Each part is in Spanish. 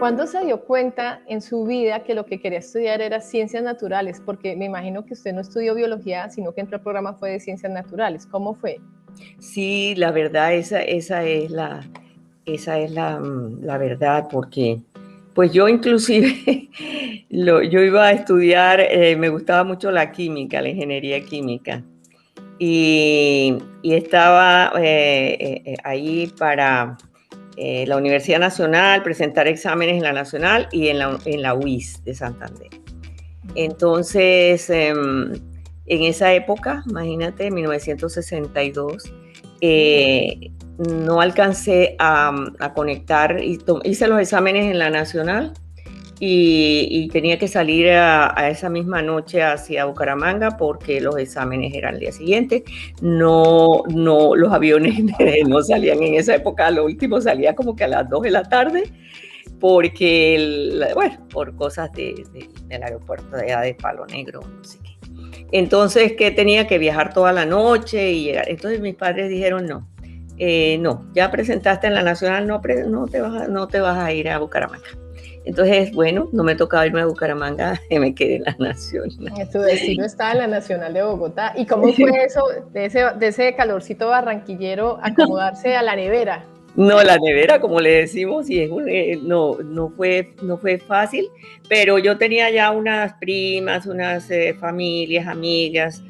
¿Cuándo se dio cuenta en su vida que lo que quería estudiar era ciencias naturales? Porque me imagino que usted no estudió biología, sino que entró al programa fue de ciencias naturales. ¿Cómo fue? Sí, la verdad, esa es la verdad, porque pues yo inclusive yo iba a estudiar, me gustaba mucho la química, la ingeniería química, y estaba ahí para la Universidad Nacional, presentar exámenes en la Nacional y en la UIS de Santander. Entonces, en esa época, imagínate, 1962, no alcancé a conectar, hice los exámenes en la Nacional y tenía que salir a esa misma noche hacia Bucaramanga porque los exámenes eran el día siguiente. No, los aviones no salían en esa época, lo último salía como que a las 2 de la tarde porque, bueno, por cosas del aeropuerto de allá de Palo Negro, no sé qué. Entonces, que tenía que viajar toda la noche y llegar. Entonces mis padres dijeron, no, ya presentaste en la Nacional, no te vas a ir a Bucaramanga. Entonces, bueno, no me tocaba irme a Bucaramanga, me quedé en la Nacional. Su destino está en la Nacional de Bogotá. ¿Y cómo fue eso, de ese calorcito barranquillero, acomodarse a la nevera? No, la nevera, como le decimos, y no fue fácil, pero yo tenía ya unas primas, unas familias, amigas,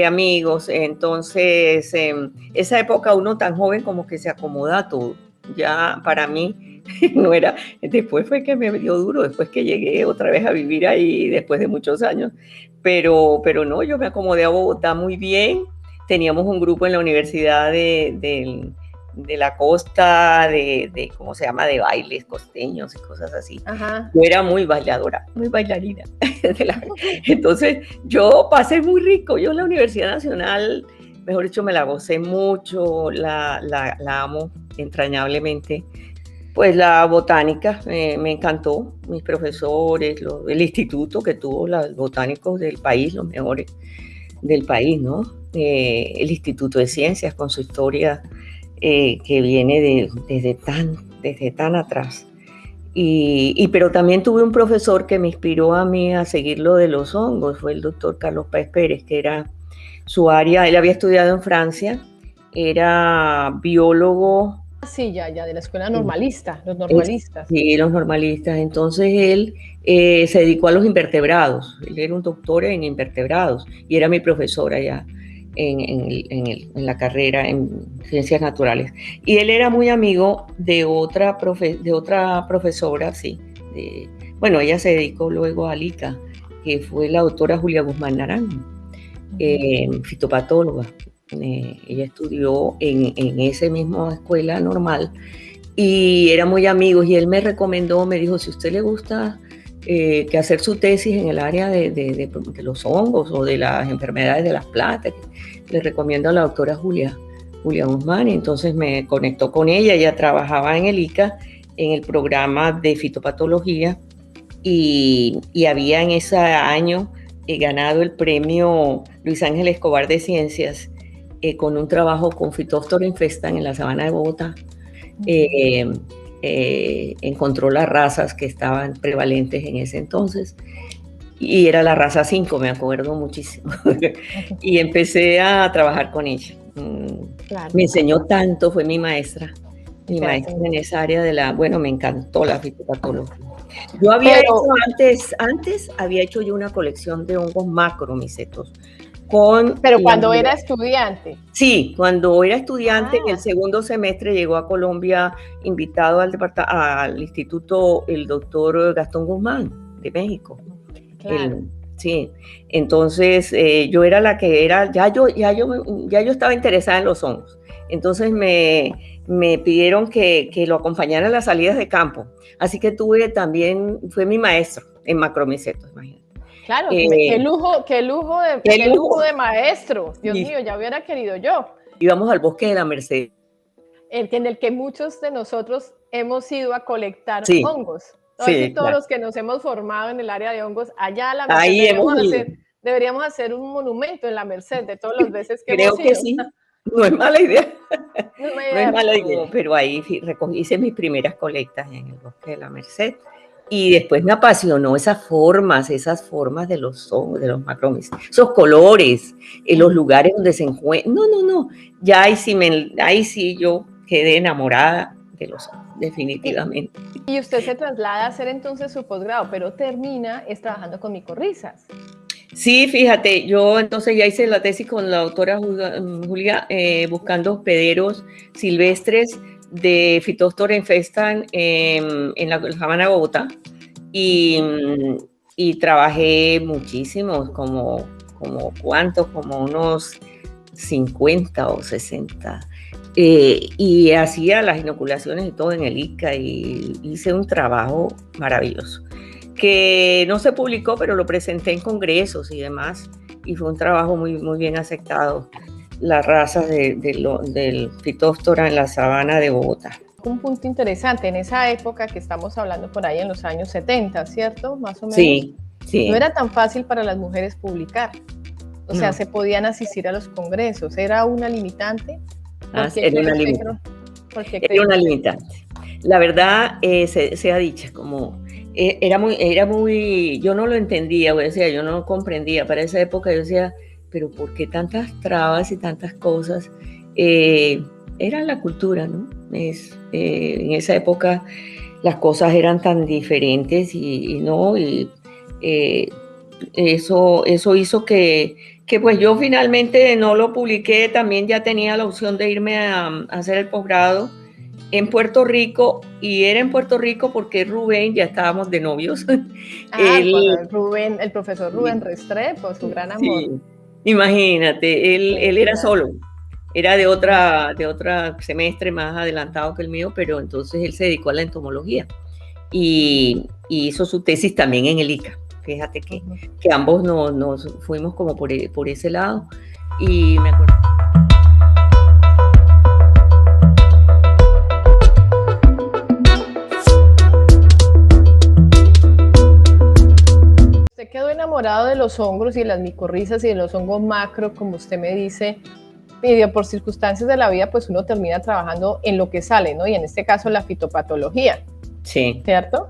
amigos, entonces esa época uno tan joven como que se acomoda a todo. Ya para mí no era, después fue que me dio duro, después que llegué otra vez a vivir ahí después de muchos años, pero no, yo me acomodé a Bogotá muy bien. Teníamos un grupo en la universidad de la costa, ¿cómo se llama?, de bailes costeños y cosas así. Ajá. Yo era muy bailadora, muy bailarina. Entonces, yo pasé muy rico. Yo en la Universidad Nacional, mejor dicho, me la gocé mucho, la amo entrañablemente. Pues la botánica me encantó, mis profesores, el instituto que tuvo los botánicos del país, los mejores del país, ¿no? El Instituto de Ciencias con su historia que viene desde tan atrás. Pero también tuve un profesor que me inspiró a mí a seguir lo de los hongos, fue el doctor Carlos Páez Pérez, que era su área, él había estudiado en Francia, era biólogo. Sí, ya, de la escuela normalista, los normalistas. Sí, los normalistas. Entonces él se dedicó a los invertebrados, él era un doctor en invertebrados y era mi profesor allá en la carrera en ciencias naturales. Y él era muy amigo de otra profesora, sí. Bueno, ella se dedicó luego a LICA, que fue la doctora Julia Guzmán Naranjo, fitopatóloga. Ella estudió en esa misma escuela normal y eran muy amigos y él me recomendó, me dijo, si a usted le gusta que hacer su tesis en el área de los hongos o de las enfermedades de las plantas, le recomiendo a la doctora Julia Guzmán. Y entonces me conectó con ella. Ella trabajaba en el ICA en el programa de fitopatología y había en ese año ganado el premio Luis Ángel Escobar de Ciencias con un trabajo con Phytophthora infestan en la sabana de Bogotá. Encontró las razas que estaban prevalentes en ese entonces y era la raza 5, me acuerdo muchísimo. Y empecé a trabajar con ella. Claro. Me enseñó tanto, fue mi maestra en esa área bueno, me encantó la fitopatología. Yo había hecho antes había hecho yo una colección de hongos macromicetos. Pero cuando era estudiante. Sí, cuando era estudiante, en el segundo semestre llegó a Colombia invitado al instituto el doctor Gastón Guzmán de México. Claro. Sí, entonces yo era la que era, ya yo estaba interesada en los hongos. Entonces me pidieron que lo acompañara a las salidas de campo. Así que fue mi maestro en macromicetos, imagínate. Claro, qué lujo de maestro. Dios mío, ya hubiera querido yo. Íbamos al bosque de la Merced. En el que muchos de nosotros hemos ido a colectar hongos. Sí, todos los que nos hemos formado en el área de hongos, allá a la Merced, ahí deberíamos hacer un monumento en la Merced de todas las veces que Creo hemos ido. Que sí, no es mala idea. No es mala idea, pero ahí hice mis primeras colectas en el bosque de la Merced. Y después me apasionó esas formas de los hongos, de los macromes, esos colores, los lugares donde se encuentran. No, ya ahí sí yo quedé enamorada de los hongos, definitivamente. Y usted se traslada a hacer entonces su posgrado, pero termina trabajando con micorrizas. Sí, fíjate, yo entonces ya hice la tesis con la doctora Julia, buscando hospederos silvestres de Phytophthora infestan en la Sabana de Bogotá, y trabajé muchísimo, como unos 50 o 60. Y hacía las inoculaciones y todo en el ICA, y hice un trabajo maravilloso que no se publicó, pero lo presenté en congresos y demás, y fue un trabajo muy, muy bien aceptado, las razas del Phytophthora en la sabana de Bogotá. Un punto interesante, en esa época que estamos hablando por ahí en los años 70, ¿cierto? Más o menos. Sí, sí. No era tan fácil para las mujeres publicar, o sea, se podían asistir a los congresos, ¿era una limitante? Era una limitante. Era una limitante. La verdad, sea dicha, como era muy, yo no lo entendía, o sea, yo no lo comprendía. Para esa época yo decía, pero ¿por qué tantas trabas y tantas cosas? Era la cultura, ¿no? En esa época las cosas eran tan diferentes eso hizo que pues yo finalmente no lo publiqué. También ya tenía la opción de irme a hacer el posgrado en Puerto Rico, y era en Puerto Rico porque Rubén, ya estábamos de novios. El profesor Rubén Restrepo, su gran amor. Sí, imagínate, él era solo, era de otra semestre más adelantado que el mío, pero entonces él se dedicó a la entomología y hizo su tesis también en el ICA. Fíjate que ambos nos fuimos como por ese lado, y me acuerdo. Usted quedó enamorado de los hongos y de las micorrizas y de los hongos macro, como usted me dice, y por circunstancias de la vida, pues uno termina trabajando en lo que sale, ¿no? Y en este caso la fitopatología. Sí. ¿Cierto?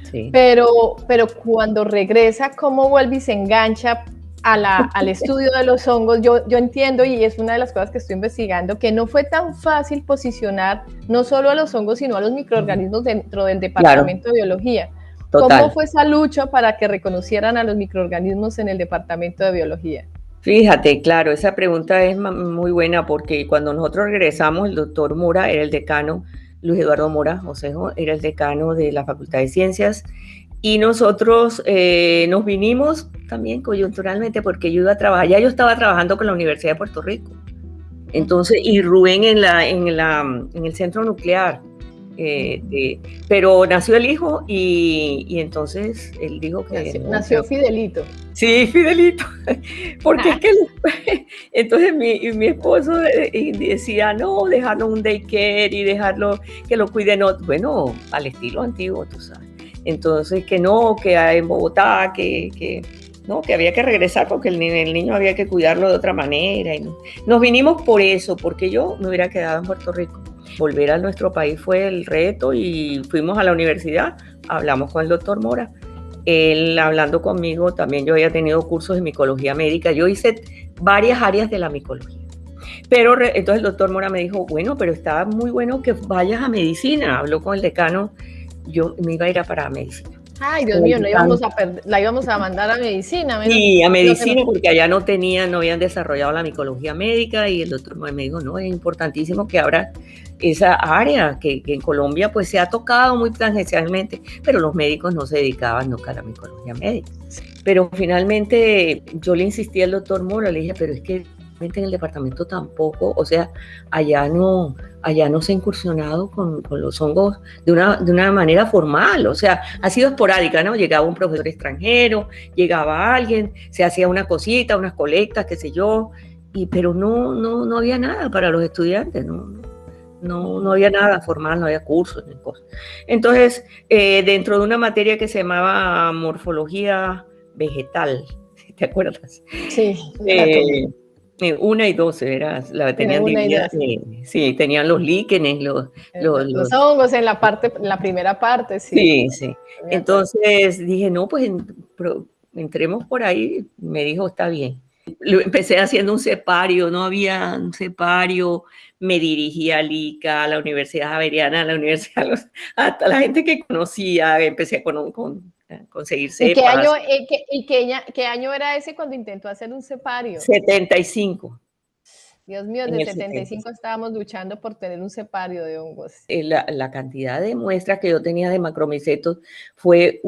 Sí. Pero cuando regresa, ¿cómo vuelve y se engancha al estudio de los hongos? Yo entiendo, y es una de las cosas que estoy investigando, que no fue tan fácil posicionar no solo a los hongos, sino a los microorganismos dentro del departamento de biología. Total. ¿Cómo fue esa lucha para que reconocieran a los microorganismos en el departamento de biología? Fíjate, claro, esa pregunta es muy buena, porque cuando nosotros regresamos, el doctor Mora era el decano, Luis Eduardo Mora Josejo era el decano de la Facultad de Ciencias, y nosotros nos vinimos también coyunturalmente porque yo iba a trabajar, ya yo estaba trabajando con la Universidad de Puerto Rico, entonces, y Rubén en el centro nuclear, pero nació el hijo, y entonces él dijo que... Nació Fidelito. Sí, Fidelito, porque es que entonces mi esposo decía, no, dejarlo en un daycare y dejarlo que lo cuiden, bueno, al estilo antiguo, tú sabes. Entonces que no, que en Bogotá, que había que regresar porque el niño había que cuidarlo de otra manera. Y nos vinimos por eso, porque yo me hubiera quedado en Puerto Rico. Volver a nuestro país fue el reto, y fuimos a la universidad, hablamos con el doctor Mora. Él hablando conmigo, también yo había tenido cursos de micología médica, yo hice varias áreas de la micología. Pero entonces el doctor Mora me dijo, bueno, pero está muy bueno que vayas a medicina. Habló con el decano, yo me iba a ir para medicina. Ay, Dios mío, la íbamos a mandar a medicina. Sí, a medicina, porque allá no habían desarrollado la micología médica, y el doctor me dijo, no, es importantísimo que abra esa área, que en Colombia pues se ha tocado muy tangencialmente, pero los médicos no se dedicaban nunca a la micología médica. Pero finalmente yo le insistí al doctor Mora, le dije, pero es que en el departamento tampoco, o sea, allá no se ha incursionado con los hongos de una manera formal, o sea, ha sido esporádica, ¿no? Llegaba un profesor extranjero, llegaba alguien, se hacía una cosita, unas colectas, qué sé yo, pero no había nada para los estudiantes, no había nada formal, no había cursos ni cosas. Entonces, dentro de una materia que se llamaba morfología vegetal, ¿te acuerdas? Sí. 1 y 12, era, la Tiene tenían una y dividida, dos. sí, tenían los líquenes, Los hongos en la parte, en la primera parte, sí. sí, sí. Me acuerdo. Entonces dije, no, pues entremos por ahí. Me dijo, está bien. Empecé haciendo un cepario, no había un cepario, me dirigí a LICA, a la Universidad Javeriana, a la Universidad, hasta la gente que conocía, empecé a conseguir ¿Y qué año, cepas. qué año era ese cuando intentó hacer un cepario? 75, Dios mío, en desde el 75 75. estábamos luchando por tener un cepario de hongos. La cantidad de muestras que yo tenía de macromicetos fue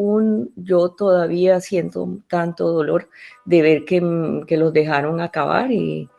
yo todavía siento tanto dolor de ver que los dejaron acabar y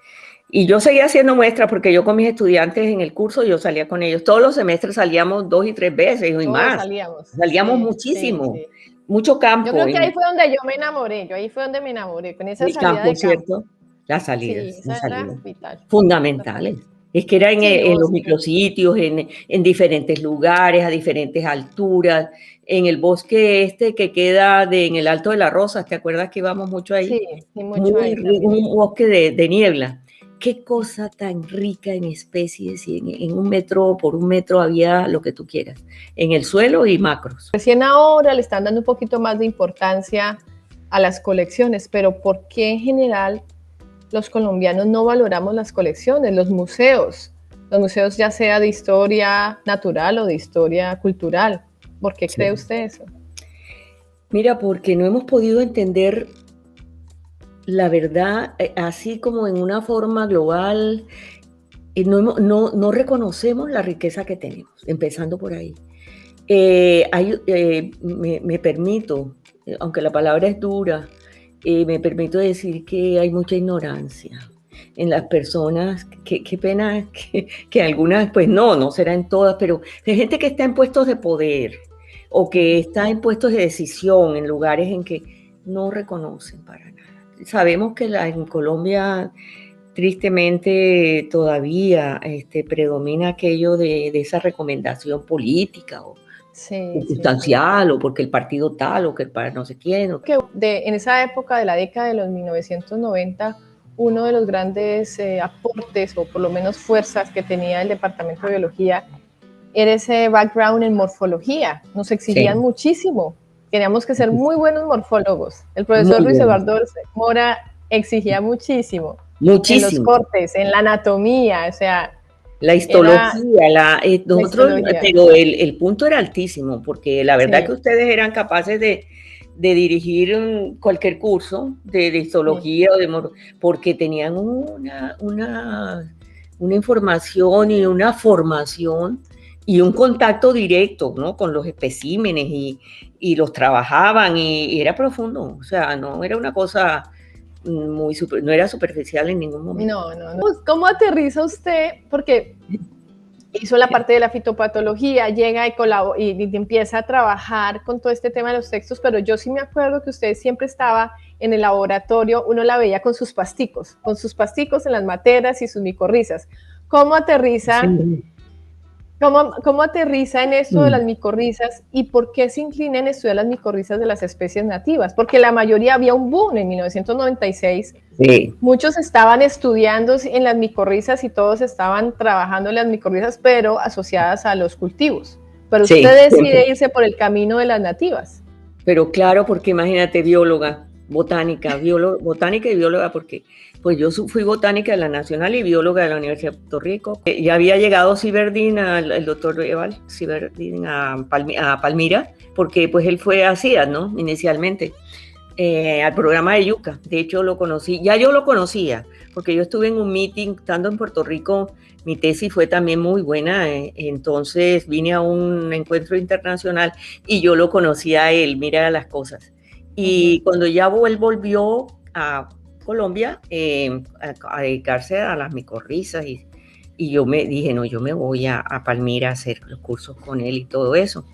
yo seguía haciendo muestras porque yo con mis estudiantes en el curso, yo salía con ellos. Todos los semestres salíamos 2 y 3 veces y Todos más. salíamos, Salíamos sí, sí, muchísimo, sí. mucho Yo campo. creo que ahí fue donde yo me enamoré, yo ahí fue donde me enamoré, con esa El salida campo, de campo. ¿cierto? Las Sí, salidas, esa las era salidas. vital. Fundamentales. Es que era Sí, en no, los sí. micrositios, en diferentes lugares, a diferentes alturas, en el bosque este que queda en el Alto de las Rosas, ¿te acuerdas que íbamos mucho ahí? Sí, sí, mucho ahí también. Un bosque de niebla. Qué cosa tan rica en especies y en 1 metro por 1 metro había lo que tú quieras, en el suelo y macros. Recién ahora le están dando un poquito más de importancia a las colecciones, pero ¿por qué en general los colombianos no valoramos las colecciones, los museos? Los museos ya sea de historia natural o de historia cultural. ¿Por qué Sí. cree usted eso? Mira, porque no hemos podido entender la verdad, así como en una forma global, no reconocemos la riqueza que tenemos, empezando por ahí. Me permito, aunque la palabra es dura, me permito decir que hay mucha ignorancia en las personas. Qué pena que algunas, pues no serán todas, pero hay gente que está en puestos de poder o que está en puestos de decisión, en lugares en que no reconocen para nada. Sabemos que en Colombia tristemente todavía predomina aquello de esa recomendación política o Sí, sí, sí. circunstancial o porque el partido tal o que para no sé quién. Que en esa época de la década de los 1990, uno de los grandes aportes o por lo menos fuerzas que tenía el Departamento de Biología era ese background en morfología. Nos exigían Sí, muchísimo. Teníamos que ser muy buenos morfólogos. El profesor muy Luis bueno, Eduardo Mora exigía muchísimo en los muchísimo. cortes, en la anatomía, o sea, La era histología, la nosotros, histología. pero el punto era altísimo, porque la verdad Sí, que ustedes eran capaces de dirigir cualquier curso de sí, histología porque tenían una información y una formación y un contacto directo, ¿no? Con los especímenes y los trabajaban y era profundo, o sea, no era una cosa no era superficial en ningún momento. no, no, no. ¿Cómo aterriza usted? Porque hizo la parte de la fitopatología, llega y empieza a trabajar con todo este tema de los textos, pero yo sí me acuerdo que usted siempre estaba en el laboratorio, uno la veía con sus pasticos en las materas y sus micorrizas. ¿Cómo aterriza Sí. ¿Cómo aterriza en esto de las micorrizas y por qué se inclina en estudiar las micorrizas de las especies nativas? Porque la mayoría había un boom en 1996. Sí. Muchos estaban estudiando en las micorrizas y todos estaban trabajando en las micorrizas, pero asociadas a los cultivos. Pero Sí, usted siempre. decide irse por el camino de las nativas. Pero claro, porque imagínate, bióloga, botánica y bióloga, porque pues yo fui botánica de la Nacional y bióloga de la Universidad de Puerto Rico. Ya había llegado Ciberdín, el doctor Eval Ciberdín a Palmira, porque pues él fue a CIDAD, ¿no? Inicialmente, al programa de Yuca. De hecho, yo lo conocía, porque yo estuve en un meeting, estando en Puerto Rico. Mi tesis fue también muy buena, entonces vine a un encuentro internacional y yo lo conocía a él, mira las cosas. Y cuando ya él volvió a Colombia a dedicarse a las micorrizas y yo me dije, no, yo me voy a Palmira a hacer los cursos con él y todo eso.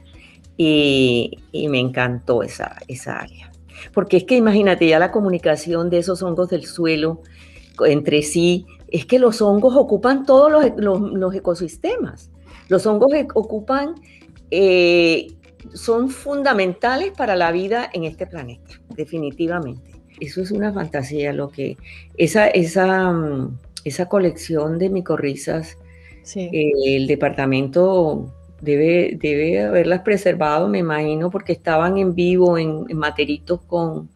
Y me encantó esa área. Porque es que imagínate ya la comunicación de esos hongos del suelo entre sí, es que los hongos ocupan todos los ecosistemas. Los hongos ocupan, son fundamentales para la vida en este planeta, definitivamente. eso es una fantasía, esa colección de micorrizas, Sí. el departamento debe haberlas preservado, me imagino, porque estaban en vivo, en materitos con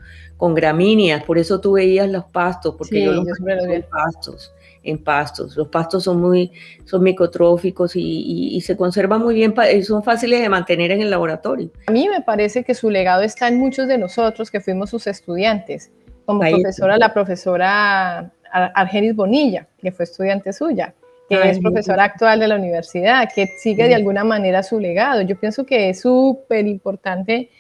gramíneas, por eso tú veías los pastos, porque yo Sí, los yo siempre los mantengo vi. en pastos. Los pastos son micotróficos y se conservan muy bien, son fáciles de mantener en el laboratorio. A mí me parece que su legado está en muchos de nosotros que fuimos sus estudiantes, como Ahí está. profesora, la profesora Argenis Bonilla, que fue estudiante suya, que Ay, es profesora actual de la universidad, que sigue de alguna manera su legado. Yo pienso que es súper importante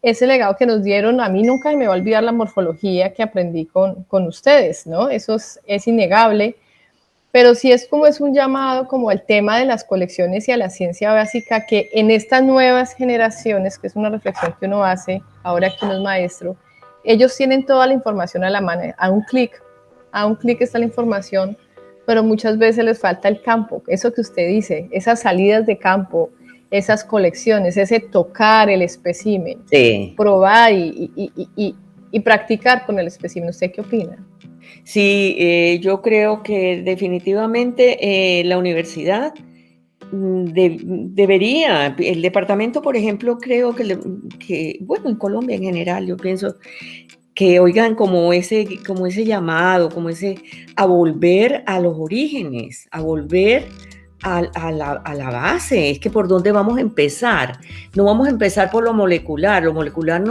ese legado que nos dieron. A mí nunca me va a olvidar la morfología que aprendí con ustedes, ¿no? Eso es innegable, pero sí es como es un llamado como el tema de las colecciones y a la ciencia básica, que en estas nuevas generaciones, que es una reflexión que uno hace ahora que uno es maestro, ellos tienen toda la información a la mano, a un clic está la información, pero muchas veces les falta el campo, eso que usted dice, esas salidas de campo, esas colecciones, ese tocar el espécimen, Sí. probar y practicar con el espécimen. ¿Usted qué opina? Sí, yo creo que definitivamente la universidad debería, el departamento, por ejemplo, creo bueno, en Colombia en general, yo pienso que oigan como ese llamado, a volver a los orígenes, a volver a la base. Es que por dónde vamos a empezar. No vamos a empezar por lo molecular. Lo molecular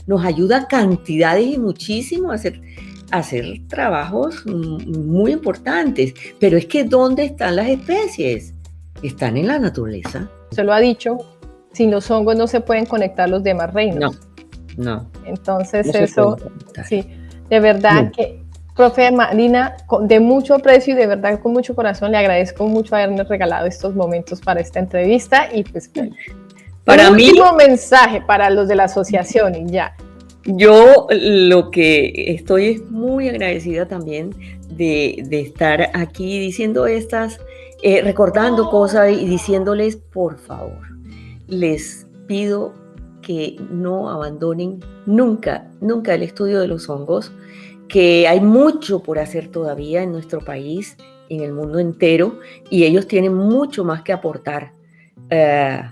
nos ayuda cantidades y muchísimo a hacer trabajos muy importantes. Pero es que ¿dónde están las especies? Están en la naturaleza. Se lo ha dicho, sin los hongos no se pueden conectar los demás No, reinos. no, Entonces no se pueden eso, conectar. sí, de verdad No. que, profe Marina, de mucho aprecio y de verdad con mucho corazón le agradezco mucho haberme regalado estos momentos para esta entrevista y pues bueno, un Para mí, último mensaje para los de la asociación y ya. yo lo que estoy es muy agradecida también de estar aquí diciendo recordando cosas y diciéndoles, por favor, les pido que no abandonen nunca, nunca el estudio de los hongos, que hay mucho por hacer todavía en nuestro país, en el mundo entero, y ellos tienen mucho más que aportar. eh,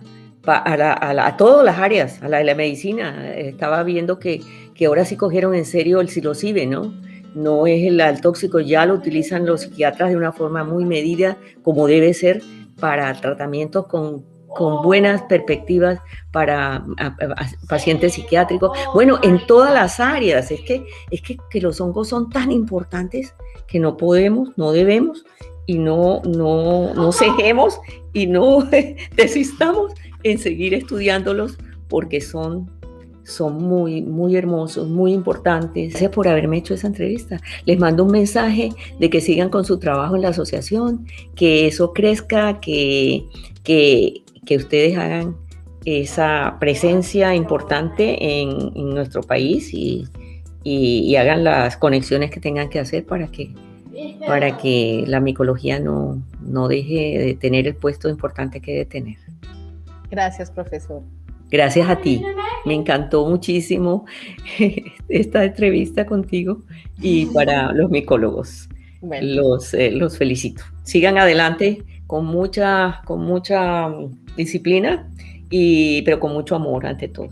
a todas las áreas, a la de la medicina. Estaba viendo que ahora sí cogieron en serio el psilocibe, ¿no? No es el tóxico, ya lo utilizan los psiquiatras de una forma muy medida, como debe ser, para tratamientos con buenas perspectivas para pacientes psiquiátricos. Bueno, en todas las áreas. Es que los hongos son tan importantes que no podemos, no debemos y no cejemos y no desistamos en seguir estudiándolos porque son muy, muy hermosos, muy importantes. Gracias por haberme hecho esa entrevista. Les mando un mensaje de que sigan con su trabajo en la asociación, que eso crezca, que ustedes hagan esa presencia importante en nuestro país y hagan las conexiones que tengan que hacer para que la micología no deje de tener el puesto importante que debe tener. Gracias, profesor. Gracias a ti. Me encantó muchísimo esta entrevista contigo y para los micólogos. Bueno. Los felicito. Sigan adelante con mucha disciplina, pero con mucho amor ante todo.